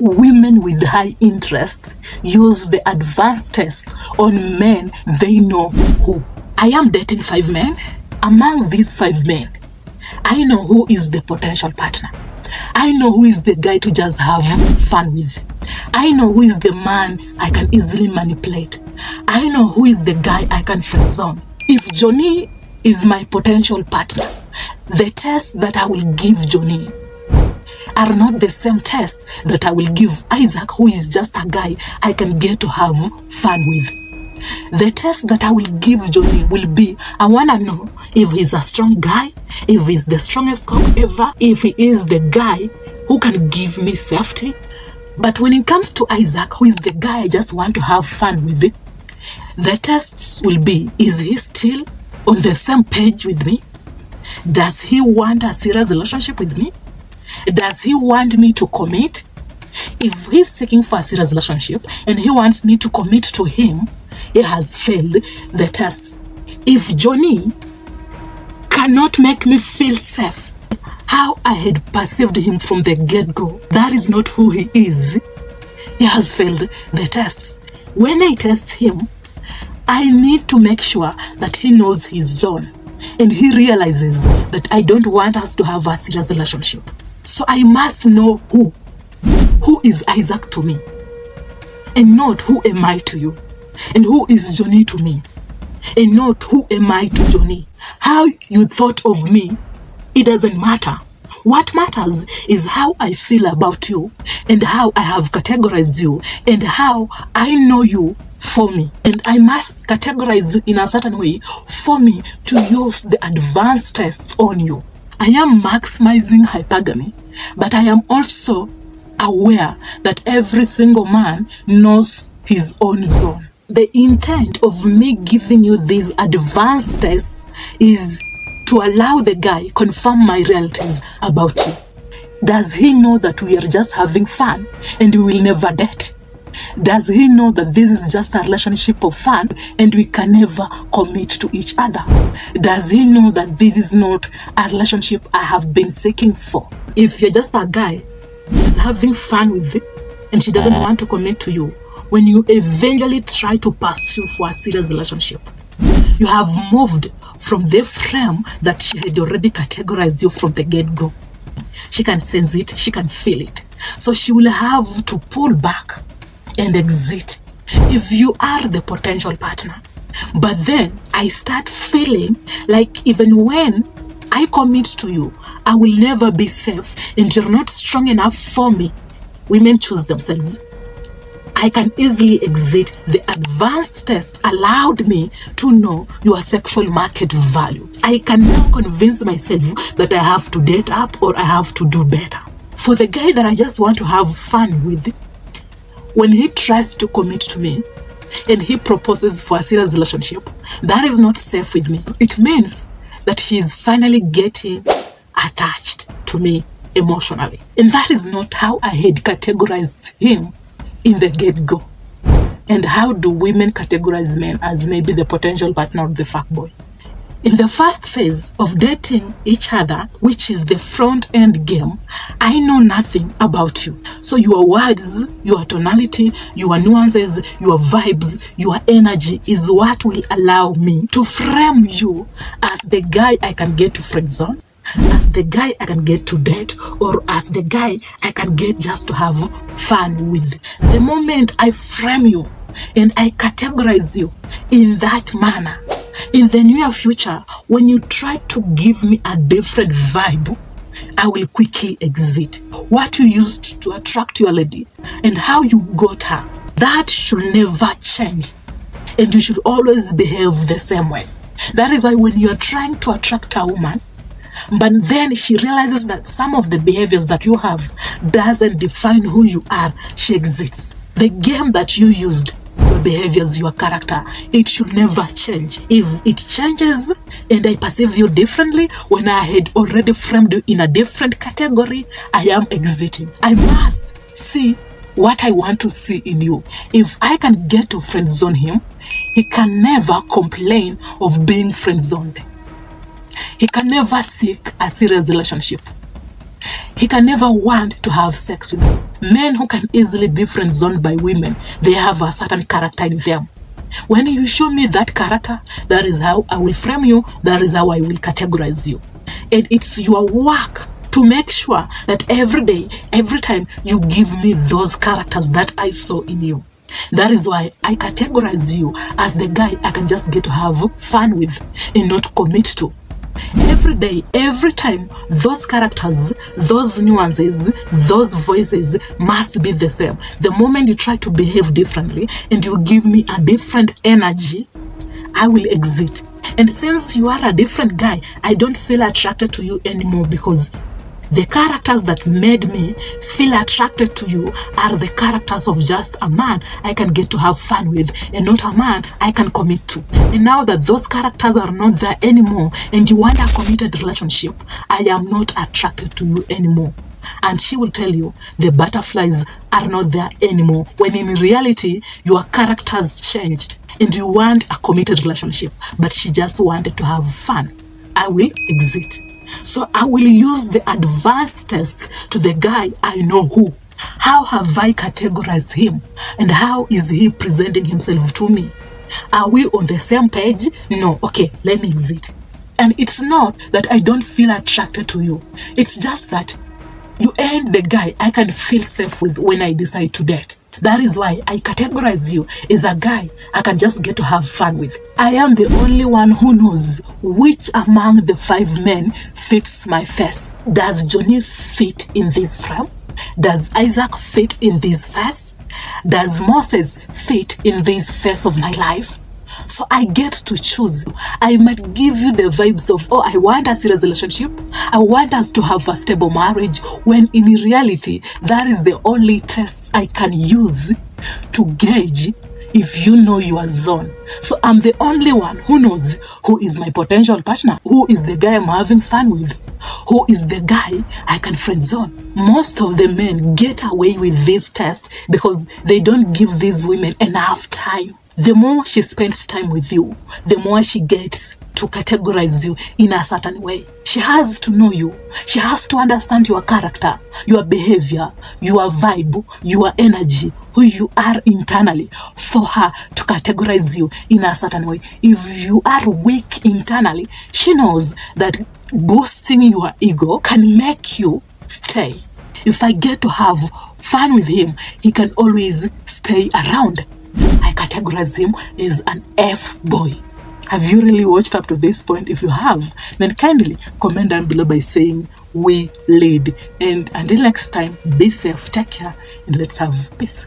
women with high interests use the advanced test on men they know who. I am dating 5 men. Among these 5 men, I know who is the potential partner. I know who is the guy to just have fun with. I know who is the man I can easily manipulate. I know who is the guy I can friend zone. If Johnny is my potential partner, the tests that I will give Johnny are not the same tests that I will give Isaac, who is just a guy I can get to have fun with. The test that I will give Johnny will be, I want to know if he's a strong guy, if he's the strongest cock ever, if he is the guy who can give me safety. But when it comes to Isaac, who is the guy I just want to have fun with, the tests will be, is he still on the same page with me? Does he want a serious relationship with me? Does he want me to commit? If he's seeking for a serious relationship and he wants me to commit to him, he has failed the test. If Johnny cannot make me feel safe, how I had perceived him from the get-go, that is not who he is, he has failed the test. When I test him, I need to make sure that he knows his zone and he realizes that I don't want us to have a serious relationship. So I must know who is Isaac to me, and not who am I to you, and who is Johnny to me, and not who am I to Johnny. How you thought of me, it doesn't matter. What matters is how I feel about you, and how I have categorized you, and how I know you for me. And I must categorize you in a certain way for me to use the advanced test on you. I am maximizing hypergamy, but I am also aware that every single man knows his own zone. The intent of me giving you these advanced tests is to allow the guy confirm my realities about you. Does he know that we are just having fun and we will never date? Does he know that this is just a relationship of fun and we can never commit to each other? Does he know that this is not a relationship I have been seeking for? If you're just a guy she's having fun with it and she doesn't want to commit to you, when you eventually try to pursue for a serious relationship, you have moved from the frame that she had already categorized you from the get-go. She can sense it, she can feel it. So she will have to pull back and exit if you are the potential partner. But then I start feeling like even when I commit to you, I will never be safe and you're not strong enough for me. Women choose themselves. I can easily exit. The advanced test allowed me to know your sexual market value. I can now convince myself that I have to date up or I have to do better. For the guy that I just want to have fun with, when he tries to commit to me and he proposes for a serious relationship, that is not safe with me. It means that he is finally getting attached to me emotionally. And that is not how I had categorized him in the get-go. And how do women categorize men as maybe the potential partner of the fuckboy? In the first phase of dating each other, which is the front end game, I know nothing about you. So your words, your tonality, your nuances, your vibes, your energy is what will allow me to frame you as the guy I can get to friend zone, as the guy I can get to date, or as the guy I can get just to have fun with. The moment I frame you and I categorize you in that manner, in the near future, when you try to give me a different vibe, I will quickly exit. What you used to attract your lady and how you got her, that should never change. And you should always behave the same way. That is why when you are trying to attract a woman, but then she realizes that some of the behaviors that you have doesn't define who you are, she exits. The game that you used, your behaviors, your character, it should never change. If it changes and I perceive you differently when I had already framed you in a different category, I am exiting. I must see what I want to see in you. If I can get to friend zone him, he can never complain of being friend zoned. He can never seek a serious relationship. He can never want to have sex with me. Men who can easily be friend zoned by women, they have a certain character in them. When you show me that character, that is how I will frame you, that is how I will categorize you. And it's your work to make sure that every day, every time, you give me those characters that I saw in you. That is why I categorize you as the guy I can just get to have fun with and not commit to. Every day, every time, those characters, those nuances, those voices must be the same. The moment you try to behave differently and you give me a different energy, I will exit. And since you are a different guy, I don't feel attracted to you anymore, because the characters that made me feel attracted to you are the characters of just a man I can get to have fun with, and not a man I can commit to. And now that those characters are not there anymore and you want a committed relationship, I am not attracted to you anymore. And she will tell you the butterflies are not there anymore, when in reality your characters changed and you want a committed relationship, but she just wanted to have fun. I will exit. So I will use the advanced test to the guy I know who. How have I categorized him? And how is he presenting himself to me? Are we on the same page? No. Okay, let me exit. And it's not that I don't feel attracted to you. It's just that you ain't the guy I can feel safe with when I decide to date. That is why I categorize you as a guy I can just get to have fun with. I am the only one who knows which among the 5 men fits my face. Does Johnny fit in this frame? Does Isaac fit in this face? Does Moses fit in this phase of my life? So I get to choose. I might give you the vibes of, oh, I want a serious relationship, I want us to have a stable marriage, when in reality, that is the only test I can use to gauge if you know your zone. So I'm the only one who knows who is my potential partner, who is the guy I'm having fun with, who is the guy I can friend zone. Most of the men get away with this test because they don't give these women enough time. The more she spends time with you, the more she gets to categorize you in a certain way. She has to know you. She has to understand your character, your behavior, your vibe, your energy, who you are internally, for her to categorize you in a certain way. If you are weak internally, she knows that boosting your ego can make you stay. If I get to have fun with him, he can always stay around. I categorize him as an F-boy. Have you really watched up to this point? If you have, then kindly comment down below by saying we lead. And until next time, be safe, take care, and let's have peace.